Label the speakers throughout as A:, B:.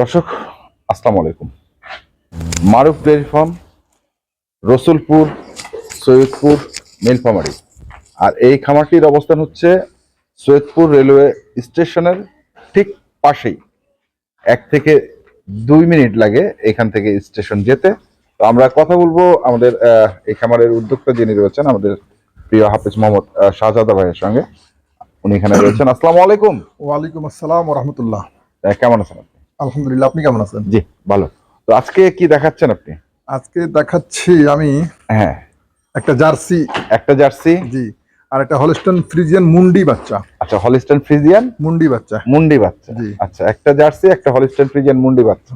A: দর্শক আসসালামু আলাইকুম। মারুফ ডেয়ারি ফার্ম, রসুলপুর, সৈয়দপুর, নীলফামারী। আর এই খামারটির অবস্থান হচ্ছে সৈয়দপুর রেলওয়ে স্টেশনের ঠিক পাশেই। 1 থেকে 2 মিনিট লাগে এখান থেকে স্টেশন যেতে। তো আমরা কথা বলবো আমাদের এই খামারের উদ্যোক্তা যিনি রয়েছেন, আমাদের প্রিয় হাফেজ মোহাম্মদ শাহজাদা ভাইয়ের সঙ্গে। উনি এখানে রয়েছেন। আসসালামু আলাইকুম।
B: ওয়ালাইকুম আসসালাম ওয়া রাহমাতুল্লাহ।
A: কেমন আছেন আপনি?
B: আলহামদুলিল্লাহ, আপনি কেমন আছেন?
A: জি ভালো। তো আজকে কি দেখাচ্ছেন আপনি?
B: আজকে দেখাচ্ছি আমি
A: হ্যাঁ,
B: একটা জার্সি।
A: একটা জার্সি।
B: জি। আর একটা হলস্টাইন ফ্রিজিয়ান মুন্ডি বাচ্চা।
A: আচ্ছা, হলিস্টাইন ফ্রিজিয়ান
B: মুন্ডি বাচ্চা।
A: মুন্ডি বাচ্চা।
B: জি।
A: আচ্ছা, একটা জার্সি, একটা হলিস্টাইন ফ্রিজিয়ান মুন্ডি বাচ্চা।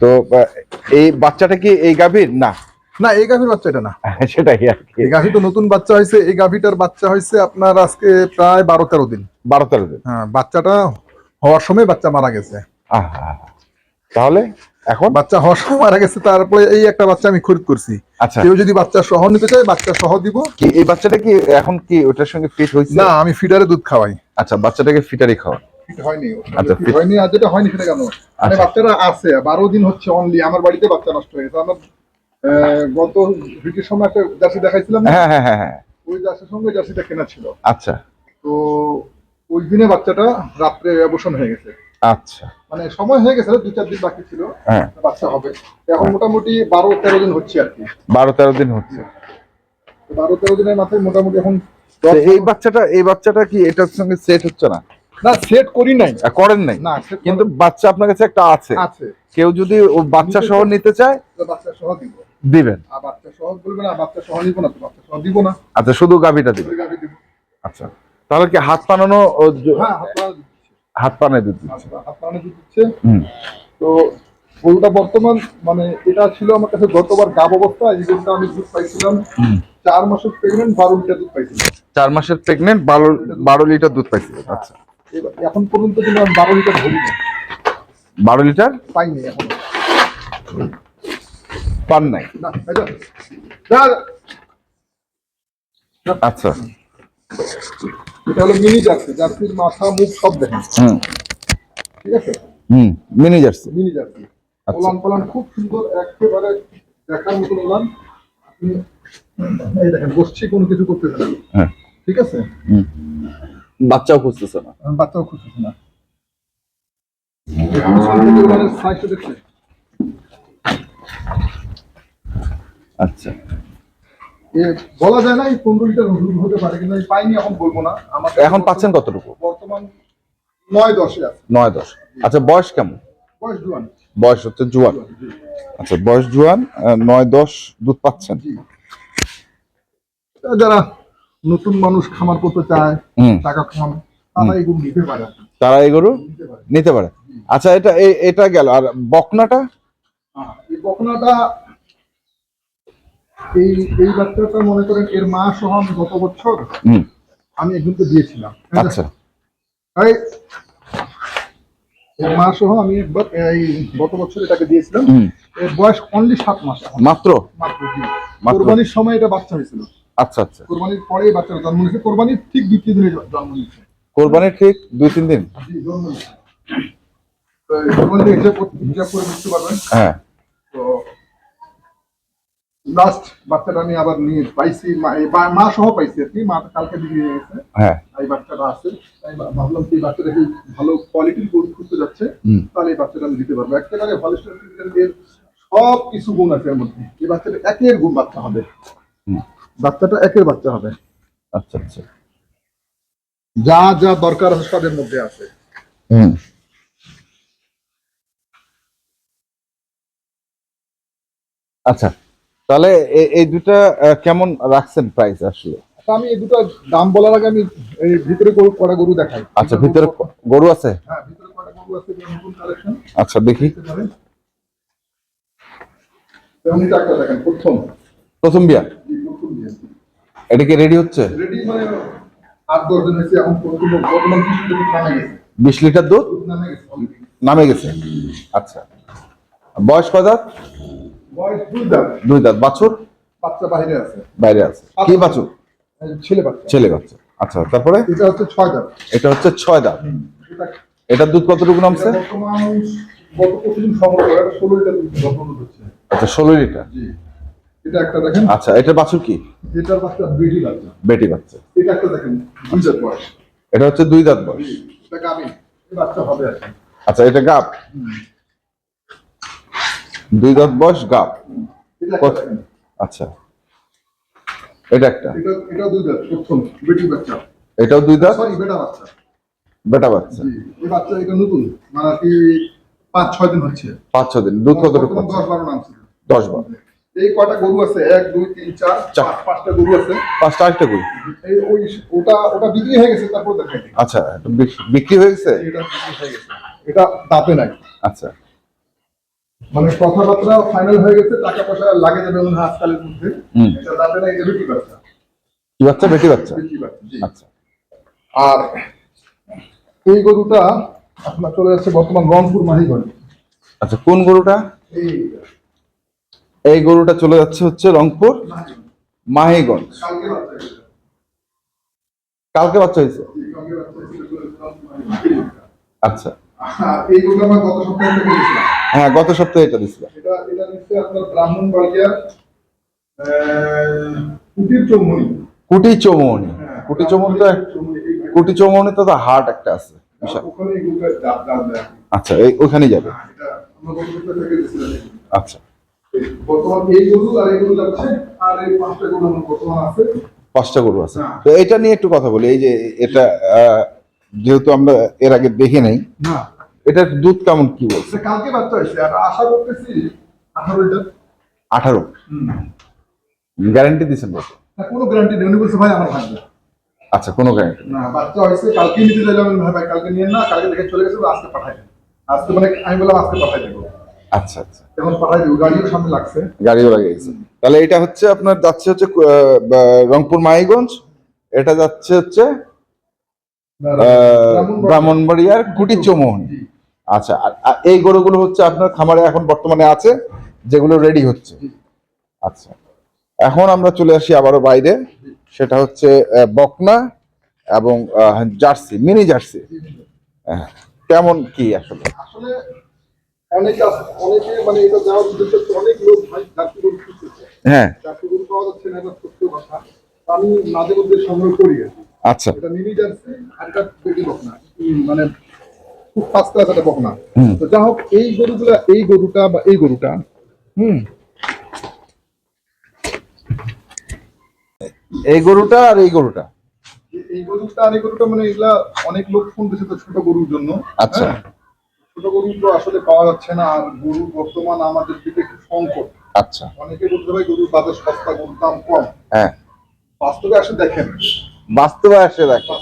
A: তো এই বাচ্চাটা কি এই গাভীর? না
B: না, এই গাভীর বাচ্চা এটা না।
A: সেটাই আর কি।
B: এই গাভী তো নতুন বাচ্চা হয়েছে। এই গাভীটার বাচ্চা হয়েছে আপনার আজকে প্রায় 12-13 দিন।
A: 12-13 দিন।
B: হ্যাঁ, বাচ্চাটা হওয়ার সময় বাচ্চা মারা গেছে।
A: আহা, তাহলে এখন
B: বাচ্চা হওয়ার সময় মারা গেছে। তারপরে এই একটা বাচ্চা আমি খরিদ করছি।
A: আচ্ছা,
B: কেউ যদি বাচ্চা সহ নিতে চায় বাচ্চা সহ দিব।
A: কি এই বাচ্চাটা কি এখন কি ওটার সঙ্গে ফিট হয়েছে?
B: না, আমি ফিডারে দুধ খাওয়াই।
A: আচ্ছা, বাচ্চাটাকে ফিটারই খাওয়া।
B: ফিট হয়নি।
A: আচ্ছা,
B: ফিট হয়নি। আর যেটা হয়নি সেটা কেন? মানে
A: আচ্ছা।
B: বাচ্চাটা আছে 12 দিন হচ্ছে অনলি। আমার বাড়িতে বাচ্চা নষ্ট হয়ে গেছে। আমার গত ভিডিওর সময় একটা জার্সি দেখাইছিলাম না?
A: হ্যাঁ হ্যাঁ হ্যাঁ হ্যাঁ।
B: ওই জার্সির সঙ্গে জার্সিটা কেনা ছিল।
A: আচ্ছা
B: তো ওই দিনে বাচ্চাটা রাত্রে অবসান হয়ে গেছে।
A: আচ্ছা।
B: মানে সময় হয়ে গেছে, 2-4 দিন বাকি ছিল
A: হ্যাঁ,
B: বাচ্চা হবে। এখন মোটামুটি 12-13 দিন হচ্ছে আর কি।
A: 12-13 দিন হচ্ছে।
B: 12-13 দিনের মাথায় মোটামুটি এখন
A: তো এই বাচ্চাটা কি এটার সঙ্গে সেট হচ্ছে না?
B: না, সেট করি নাই।
A: করেন নাই?
B: না, set
A: কিন্তু বাচ্চা আপনার কাছে একটা আছে।
B: আছে।
A: কেউ যদি ও বাচ্চা সহ নিতে চায়
B: তো বাচ্চা সহ দিব।
A: দিবেন?
B: আর বাচ্চা সহ বলবে না, বাচ্চা সহ নিব না, তো বাচ্চা সহ দিব না।
A: আচ্ছা, শুধু গাভীটা দিবেন?
B: ওই গাভী দিব।
A: আচ্ছা, তাহলে কি হাত পানানো
B: হ্যাঁ,
A: হাত পানায় দুধ দিচ্ছে?
B: হাত পানি দিচ্ছে।
A: হুম।
B: তো গরুটা বর্তমান মানে এটা ছিল আমার কাছে গতবার গাব অবস্থা। এই গরুটা আমি দুধ পাইছিলাম 4 মাসের প্রেগনেন্ট, 12 লিটার দুধ পাইছিলাম।
A: 4 মাসের প্রেগনেন্ট, 12 লিটার দুধ পাইছিল। আচ্ছা,
B: এখন পর্যন্ত কিন্তু আমি 12 লিটার ধরি না।
A: 12 লিটার
B: পাইনি এখন।
A: পান নাই?
B: না, এটা
A: আচ্ছা।
B: এটা হলো মিনি জার্সি। জার্সির মাথা মুখ সব দেখেন।
A: হুম
B: ঠিক আছে?
A: হুম, মিনি জার্সি।
B: Mini jersey.
A: আচ্ছা।
B: ওলান পালান খুব সুন্দর, একেবারে দেখার মতো ওলান। আপনি এই দেখেন, বসছি, কোনো কিছু করতেছে না।
A: হ্যাঁ,
B: ঠিক আছে?
A: হুম। বাচ্চাও খুঁজতেছে না?
B: বাচ্চাও খুঁজতেছে না। পিছন থেকে ওলানের সাইজটা দেখছেন?
A: আচ্ছা,
B: বলা যায় না এই 15 লিটার দুধ হতে পারে, কিন্তু আমি পাইনি, এখন বলবো না। আমার
A: এখন পাচ্ছেন কতটুকু?
B: বর্তমান 9-10 আছে।
A: 9-10। আচ্ছা, বয়স কেমন?
B: বয়স জুয়ান।
A: বয়স হচ্ছে জুয়ান।
B: জি।
A: আচ্ছা, বয়স জুয়ান, 9-10 দুধ পাচ্ছেন।
B: জি। যারা নতুন মানুষ খামার করতে চায়, টাকা কম, তারা এগুলো নিতে পারে।
A: তারা এই গরু
B: নিতে পারে।
A: নিতে পারে। আচ্ছা, এটা গেল। আর বকনাটা?
B: এই বকনাটা এই বাচ্চাটা মনে করেন এর মা সহ আমি গত বছর আমি একজনকে দিয়েছিলাম।
A: আচ্ছা,
B: এই এর মা সহ আমি একবার এই গত বছর এটাকে দিয়েছিলাম। এর বয়স অনলি 7 মাস।
A: মাত্র?
B: মাত্র। কোরবানির সময় এটা বাচ্চা হয়েছিল।
A: আচ্ছা আচ্ছা।
B: কোরবানির পরেই বাচ্চাটা জন্ম নিয়েছে। কোরবানির ঠিক 2-3 দিনে জন্ম নিয়েছে।
A: কোরবানির ঠিক 2-3 দিন?
B: জি, জন্ম নিয়েছে। তো কোরবানিতে হিসাব করে বুঝতে পারবেন।
A: হ্যাঁ।
B: তো লাস্ট বাচ্চাটা আমি আবার নিয়ে পাইছি, মা সহ পাইছি আর কি। মা কালকে দিয়ে গেছে।
A: হ্যাঁ,
B: এই বাচ্চাটা আছে। তাই ভাবলাম কি বাচ্চাটা কি ভালো কোয়ালিটির গরু খুঁজতে যাচ্ছে, তাহলে এই বাচ্চাটা আমি দিতে পারবো। একেবারে হলিস্টাইন ফ্রিজিয়ানের সব কিছু গুণ আছে এর মধ্যে। এই বাচ্চাটা একের গুণ বাচ্চা হবে। বাচ্চাটা একের বাচ্চা হবে।
A: আচ্ছা আচ্ছা।
B: যা যা দরকার আছে সবের মধ্যে আছে।
A: আচ্ছা, তাহলে এই দুটা কেমন রাখছেন প্রাইস আসলে?
B: আমি এই দুটো দাম বলার আগে আমি এই ভিতরে কটা গরু দেখাই।
A: আচ্ছা, ভিতরে গরু আছে?
B: হ্যাঁ, ভিতরে কটা গরু আছে, নতুন কালেকশন।
A: আচ্ছা, দেখি।
B: দেখেন,
A: প্রথম বিয়ার। এটা কি রেডি হচ্ছে?
B: রেডি মানে 8-10 দিন হয়েছে। এখন বর্তমান
A: 20 লিটার দুধ নামে গেছে। আচ্ছা, বয়স কয় দাঁত?
B: বয়স 2 দাঁত।
A: 2 দাঁত। বাছুর?
B: বাচ্চা বাইরে আছে।
A: বাইরে আছে। কি বাছুর?
B: ছেলে বাচ্চা।
A: ছেলে বাচ্চা। আচ্ছা, তারপরে?
B: এটা হচ্ছে 6 দাঁত।
A: এটা হচ্ছে 6 দাঁত। এটার দুধ কতটুকু নামছে?
B: বর্তমান গত প্রতিদিন সংগ্রহ করে 16 লিটার দুধ গঠন হচ্ছে।
A: আচ্ছা 16 লিটার।
B: জি, এটা একটা দেখেন।
A: আচ্ছা এটা বাছুর কি?
B: এটার বাচ্চা বেটি বাচ্চা।
A: বেটি বাচ্চা।
B: এটা একটা দেখেন 2 দাঁত বয়স।
A: এটা হচ্ছে 2 দাঁত বয়স।
B: জি, এটা গাভী। এই বাচ্চা হবে আর কি।
A: আচ্ছা এটা গাব। 2 দাঁত বয়স গাব।
B: এটা একটা দেখেন।
A: আচ্ছা এটা একটা।
B: এটা 2 দাঁত প্রথম বেটি বাচ্চা।
A: এটাও 2 দাঁত।
B: সরি বেটা বাচ্চা।
A: বেটা বাচ্চা।
B: জি, এই বাচ্চা এটা নতুন মানে কি 5-6 দিন হচ্ছে।
A: 5-6 দিন। দুধ কতটুকু পাচ্ছে?
B: 10-12 নাম ছিল।
A: 10-12।
B: এই কয়টা গরু আছে? 1 2 3 4 5টা গরু আছে।
A: 5টা আরেকটা কই?
B: এই ওই ওটা বিক্রি হয়ে গেছে, তারপর দেখাই।
A: আচ্ছা এটা বিক্রি হয়ে গেছে?
B: এটা বিক্রি হয়ে গেছে। এটা দাঁতে নাই।
A: আচ্ছা
B: মানে কথাবার্তা ফাইনাল হয়ে গেছে, টাকা পয়সা লাগে যাবে মনে হয় আজকালের মধ্যে। এটা দাঁতে নাই, এটা বিক্রি বাচ্চা।
A: কি বাচ্চা? বেটি বাচ্চা।
B: বিক্রি বাচ্চা, জি।
A: আচ্ছা
B: আর এই গরুটা আপনার চলে যাচ্ছে বর্তমান রংপুর মাহিগঞ্জ।
A: আচ্ছা কোন গরুটা?
B: এই
A: এই গরুটা চলে যাচ্ছে হচ্ছে রংপুর মাহিগঞ্জ।
B: কালকে বাচ্চা হয়েছে।
A: কালকে বাচ্চা হয়েছে।
B: জি, কালকে বাচ্চা হয়েছে, রংপুর মাহিগঞ্জ।
A: আচ্ছা
B: আর এই গরুটা আমার গত সপ্তাহে থেকে দিয়েছিলাম।
A: হ্যাঁ গত সপ্তাহে এটা দিছিলাম।
B: এটা নিচ্ছে আপনার ব্রাহ্মণবাড়িয়ার কুটির চৌমনি।
A: কুটি চৌমনি। কুটি চৌমনি তো কুটি চৌমনি তো হাট একটা আছে বিশাল।
B: ওখানে এই গরুটার দাম দেয়।
A: আচ্ছা এই ওখানেই যাবে।
B: এটা আমরা গত সপ্তাহে থেকে দিয়েছিলাম।
A: আচ্ছা
B: বর্তমান এই গরু আর এই গরু যাচ্ছে, আর এই 5টা গরু আমার বর্তমান আছে।
A: 5টা গরু আছে।
B: হ্যাঁ।
A: তো এটা নিয়ে একটু কথা বলি। এই যে এটা যেহেতু আমরা এর আগে দেখি নাই,
B: না,
A: এটার দুধ কেমন কি বলছে?
B: এটা কালকে বাচ্চা হয়েছে, আর আশা করতেছি 18 লিটার।
A: 18 গ্যারান্টি দিচ্ছেন বলতে?
B: না, কোনো গ্যারান্টি নেই। উনি বলছে ভাই আমার ভাগ্য।
A: আচ্ছা কোনো গ্যারান্টি
B: না, বাচ্চা হয়েছে, কালকে নিতে চাইলাম। ভাই কালকে নিয়ে না, কালকে দেখে চলে গেছে, আজকে পাঠাই দেন। আজকে মানে আমি বললাম আজকে পাঠাই দেবো।
A: আচ্ছা আচ্ছা
B: এখন পাঠাই দেবো, গাড়িও সামনে লাগছে।
A: গাড়িও লাগে গেছে। তাহলে এটা হচ্ছে আপনার যাচ্ছে হচ্ছে রংপুর মাহিগঞ্জ। এটা যাচ্ছে হচ্ছে ব্রাহ্মণবাড়িয়ার কুটি চৌমনি।
B: জি,
A: আচ্ছা আর এই গরুগুলো হচ্ছে আপনার খামারে এখন বর্তমানে আছে, যেগুলো রেডি হচ্ছে।
B: জি।
A: আচ্ছা এখন আমরা চলে আসি আবারও বাইরে। সেটা হচ্ছে বকনা এবং জার্সি, মিনি জার্সি। কেমন কি আসলে?
B: আসলে অনেকে মানে এটা যাওয়ার উদ্দেশ্য হচ্ছে, অনেক লোক ভাই জার্সি গরু খুঁজতেছে।
A: হ্যাঁ
B: জার্সি গরু পাওয়া যাচ্ছে না, এটা সত্য কথা। আমি মাঝে মধ্যে সংগ্রহ করি আর কি।
A: আচ্ছা
B: এটা মিনি জার্সি আর এটা বেবি বকনা। মানে খুব ফার্স্ট ক্লাস একটা বকনা।
A: হুম।
B: তো যা হোক, এই গরুটা বা এই গরুটা
A: এই গরুটা আর এই গরুটা
B: আর এই গরুটা মানে এগুলা অনেক লোক শুনতেছে তো ছোট গরুর জন্য।
A: আচ্ছা।
B: হ্যাঁ? ছোট গরু তো আসলে পাওয়া যাচ্ছে না, আর গরু বর্তমান আমাদের দিকে একটু সংকট।
A: আচ্ছা
B: অনেকে বলতে ভাই গরুর বাজার সস্তা, গরুর দাম কম।
A: হ্যাঁ
B: বাস্তবে আসে দেখেন,
A: বাস্তবে আসে দেখো।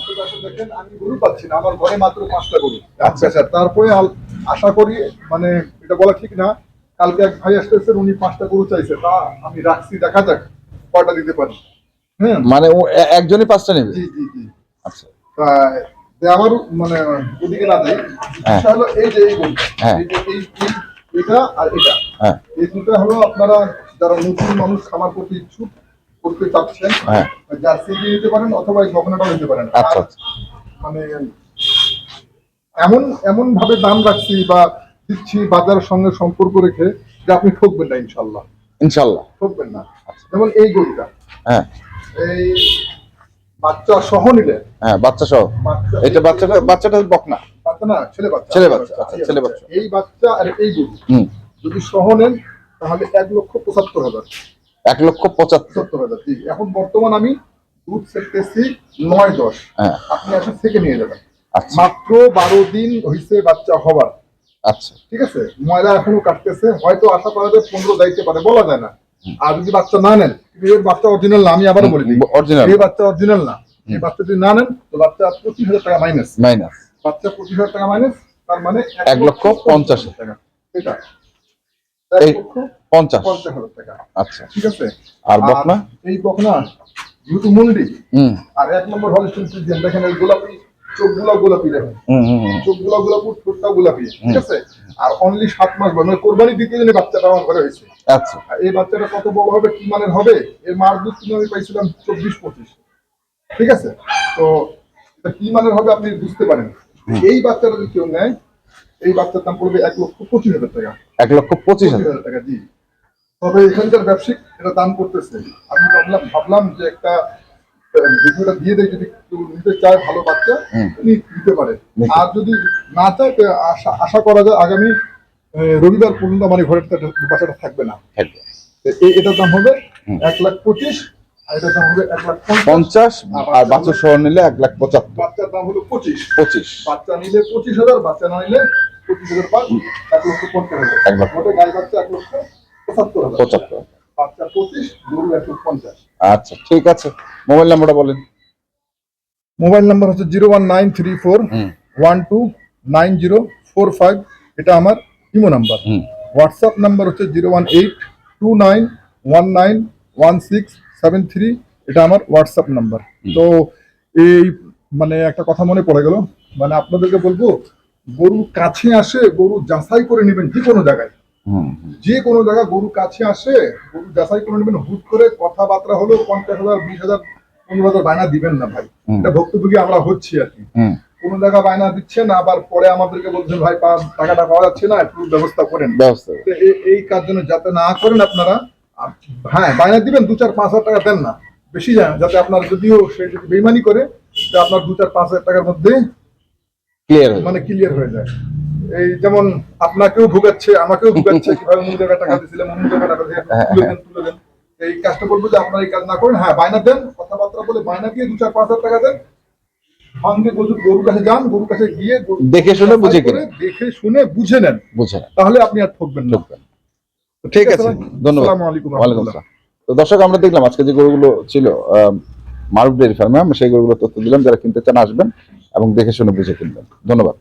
B: আমি গরু পাচ্ছি না, আমার ঘরে মাত্র 5টা গরু।
A: আচ্ছা।
B: তারপরে আশা করি, মানে এটা বলা ঠিক না, কালকে এক ভাই আসতেছেন, উনি 5টা গরু চাইছে, তা আমি রাখছি, দেখা যাক কয়টা দিতে পারি। হ্যাঁ,
A: মানে ও একজনই 5টা নেবে?
B: জি জি জি।
A: আচ্ছা
B: আমার মানে ওদিকে না যাই,
A: হ্যাঁ।
B: বিষয় হলো এই যে এই গরু,
A: হ্যাঁ।
B: এটা আর এটা,
A: হ্যাঁ
B: এই দুটো হলো আপনারা যারা নতুন মানুষ খামার করতে ইচ্ছুক, করতে চাচ্ছেন,
A: হ্যাঁ।
B: জার্সি দিয়ে নিতে পারেন, অথবা এই বকনাটাও নিতে পারেন।
A: আচ্ছা
B: আর মানে এমন ভাবে দাম রাখছি বা দিচ্ছি বাজারের সঙ্গে সম্পর্ক রেখে, যে আপনি ঠকবেন না, ইনশাল্লাহ
A: ইনশাল্লাহ
B: ঠকবেন না। যেমন এই গরুটা,
A: হ্যাঁ
B: এই বাচ্চা সহ নিলে,
A: হ্যাঁ বাচ্চা সহ। এটা বাচ্চাটা বকনা?
B: বাচ্চা না, ছেলে বাচ্চা।
A: ছেলে বাচ্চা। আচ্ছা ছেলে বাচ্চা।
B: এই বাচ্চা আর এই গরু যদি সহ নেন, তাহলে 1,75,000।
A: 1,75,000।
B: জি, এখন বর্তমান আমি দুধ সেটতেছি 9-10।
A: হ্যাঁ
B: আপনি আসলে থেকে নিয়ে যাবেন।
A: আচ্ছা
B: মাত্র 12 দিন হয়েছে বাচ্চা হবার।
A: আচ্ছা
B: ঠিক আছে, ময়লা এখনো কাটতেছে, হয়তো আশা করা যায় 15 যাইতে পারে, বলা যায় না। আর যদি বাচ্চা না নেন, এর বাচ্চা অরিজিনাল না, আমি আবারও বলি দিই,
A: অরিজিনাল।
B: এই বাচ্চা অরিজিনাল না। এই বাচ্চা যদি না নেন, তো বাচ্চা 25,000 টাকা মাইনাস। বাচ্চা 25,000 টাকা মাইনাস, তার মানে
A: 1,50,000
B: টাকা। এটা
A: এই 50,000
B: টাকা।
A: আচ্ছা
B: ঠিক আছে।
A: আর বকনা?
B: এই বকনা যেহেতু মুন্ডি, আর 1 নম্বর হলিস্টিন ফ্রিজিয়ান, দেখেন এই গোলাপি চোখগুলো, গোলাপি দেখেন, চোখগুলো গোলাপি, ঠোঁটটা গোলাপি। ঠিক আছে। আর অনলি 7 মাস বয়স, মানে কোরবানি দ্বিতীয় দিনে বাচ্চাটা আমার ঘরে হয়েছে।
A: আচ্ছা
B: আর এই বাচ্চাটা কত বড় হবে, কি মানের হবে, এর মার দুধ কিনে আমি পাইছিলাম 24-25। ঠিক আছে। তো এটা কি মানের হবে আপনি বুঝতে পারেন। এই বাচ্চাটা যদি কেউ নেয়, এই বাচ্চার দাম পড়বে 1,25,000 টাকা।
A: 1,25,000
B: টাকা, জি। তবে এখানকার ব্যবসায়িক এটা দাম করতেছে। আমি ভাবলাম যে একটা ভিডিওটা দিয়ে দেয়, যদি কেউ নিতে চায় ভালো বাচ্চা উনি নিতে পারে। আর যদি না চায় তো আশা করা যায় আগামী রবিবার পর্যন্ত আমার এই ঘরের বাচ্চাটা থাকবে না। এটার দাম হবে 1,25,000, আর এটার দাম হবে
A: 1,50,000, আর বাচ্চা সহ নিলে 1,75,000।
B: বাচ্চার দাম হলো 25,000।
A: 25
B: বাচ্চা নিলে 25,000, বাচ্চা না নিলে 25,000 পাঁচ 1,50,000। মোটে গাই বাচ্চা 1,75,000। বাচ্চা 25, গরু 1,50,000।
A: আচ্ছা, ঠিক আছে। মোবাইল নাম্বারটা বলেন।
B: মোবাইল নাম্বার হচ্ছে 01934129045। এটা আমার ইমো নাম্বার। হোয়াটসঅ্যাপ নাম্বার হচ্ছে 01829191673। এটা আমার হোয়াটসঅ্যাপ নাম্বার। তো এই মানে একটা কথা মনে পড়ে গেল, মানে আপনাদেরকে বলবো, গরু কাছে আসে, গরু যাচাই করে নেবেন। যে কোনো জায়গায় গরু কাছে আসে, গরু যাচাই করে নেবেন। হুট করে কথাবার্তা হলো 50,000, 20,000, 15,000 বায়না দিবেন না ভাই। এটা ভুক্তভোগী আমরা হচ্ছি আর কি। কোন জায়গা বায়না দিচ্ছেন, আবার পরে আমাদেরকে বলছেন ভাই টাকাটা পাওয়া যাচ্ছে না, একটু ব্যবস্থা করেন। এই কাজ জন্য যাতে না করেন আপনারা। হ্যাঁ, বায়না দিবেন, 2-4-5,000 টাকা দেন না, বেশি যায়, যাতে আপনার যদিও সে যদি বেইমানি করে, যে আপনার 2-4-5,000 টাকার মধ্যে ক্লিয়ার হয়ে যায়। এই যেমন আপনাকেও ভুগাচ্ছে, আমাকেও ভুগাচ্ছে, কিভাবে অন্য জায়গায় টাকা দিয়েছিলেন, অন্য জায়গায় টাকা দিয়ে তুলে দেন। এই কাজটা বলবো যে আপনারা এই কাজ না করেন। হ্যাঁ, বায়না দেন, কথাবার্তা বলে বায়না দিয়ে 2-4-5,000 টাকা দেন। সঙ্গে গরুর কাছে যান, গরুর কাছে গিয়ে দেখে শুনে বুঝে নেন, তাহলে আপনি আর ঠকবেন না।
A: ঠিক আছে, ধন্যবাদ। ওয়ালাইকুম আসসালাম। তো দর্শক, আমরা দেখলাম আজকে যে গরুগুলো ছিল মারুফ ডেয়ারি ফার্মে, আমরা সেই গরুগুলো তথ্য দিলাম। যারা কিনতে চান আসবেন এবং দেখে শুনে বুঝে কিনবেন। ধন্যবাদ।